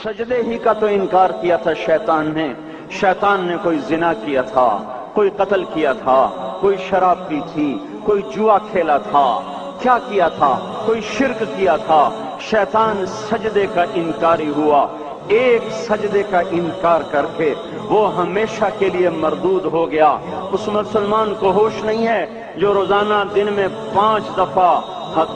सजदे ही का तो इनकार किया था शैतान ने कोई जिना किया था, कोई कत्ल किया था, कोई शराब पी थी, कोई जुआ खेला था, क्या किया था, कोई शिर्क किया था। शैतान सजदे का इनकारी हुआ। एक सजदे का इनकार करके वो हमेशा के लिए मरदूद हो गया। उस मुसलमान को होश नहीं है जो रोजाना दिन में 5 दफा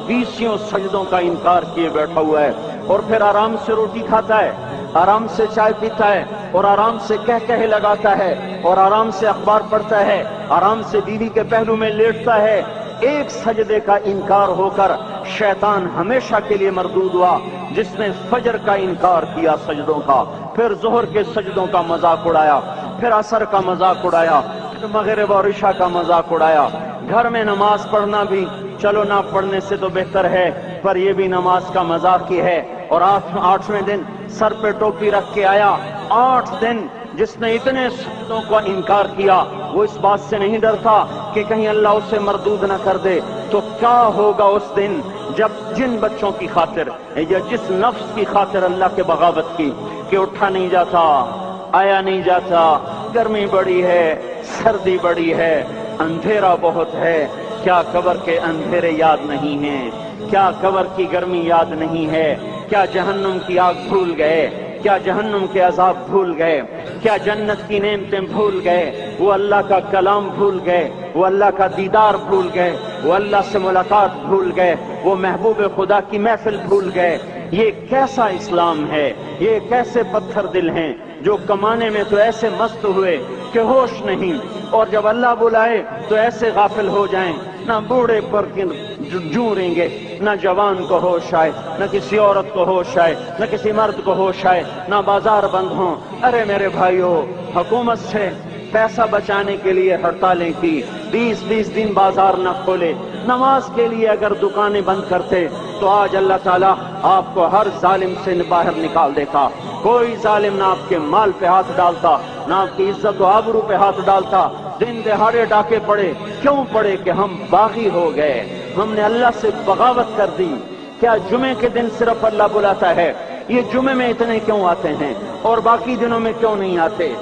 20 सजदों का इनकार किए बैठा हुआ है, और फिर आराम से रोटी खाता है, आराम से चाय पीता है, और आराम से कह लगाता है, और आराम से अखबार पढ़ता है, आराम से बीवी के पहलू में लेटता है। एक सजदे का इनकार होकर शैतान हमेशा के लिए मरदूद हुआ। जिसने फजर का इनकार किया सजदों का, फिर जोहर के सजदों का मजाक उड़ाया, फिर असर का मजाक उड़ाया, फिर मगरिब और इशा का मजाक उड़ाया। घर में नमाज पढ़ना भी चलो ना पढ़ने से तो बेहतर है, पर ये भी नमाज का मजाक ही है। और 8वें दिन सर पे टोपी रख के आया। 8 दिन जिसने इतने सजदों का इनकार किया, वो इस बात से नहीं डरता कि कहीं अल्लाह उसे मरदूद न कर दे। तो क्या होगा उस दिन जब जिन बच्चों की खातिर या जिस नफ्स की खातिर अल्लाह के बगावत की कि उठा नहीं जाता, आया नहीं जाता, गर्मी बड़ी है, सर्दी बड़ी है, अंधेरा बहुत है, क्या कब्र के अंधेरे याद नहीं हैं, क्या कब्र की गर्मी याद नहीं है, क्या जहन्नुम की आग भूल गए, क्या जहन्नुम के अजाब भूल गए, क्या जन्नत की नेमतें भूल गए, वो अल्लाह का कलाम भूल गए, वो अल्लाह का दीदार भूल गए, वो अल्लाह से मुलाकात भूल गए, वो महबूब खुदा की महफिल भूल गए। ये कैसा इस्लाम है, ये कैसे पत्थर दिल हैं जो कमाने में तो ऐसे मस्त हुए कि होश नहीं, और जब अल्लाह बुलाए तो ऐसे गाफिल हो जाएं, ना बूढ़े पर जूरेंगे, ना जवान को होश आए, न किसी औरत को होश आए, न किसी मर्द को होश आए, ना बाजार बंद हों। अरे मेरे भाइयों, हुकूमत से पैसा बचाने के लिए हड़तालें की, 20-20 दिन बाजार न खोले, नमाज के लिए अगर दुकानें बंद करते तो आज अल्लाह ताला आपको हर जालिम से बाहर निकाल देता। कोई जालिम ना आपके माल पे हाथ डालता, ना आपकी इज्जत और आबरू पे हाथ डालता। दिन दहाड़े डाके पड़े, क्यों पड़े? कि हम बागी हो गए, हमने अल्लाह से बगावत कर दी। क्या जुमे के दिन सिर्फ अल्लाह बुलाता है? ये जुमे में इतने क्यों आते हैं और बाकी दिनों में क्यों नहीं आते?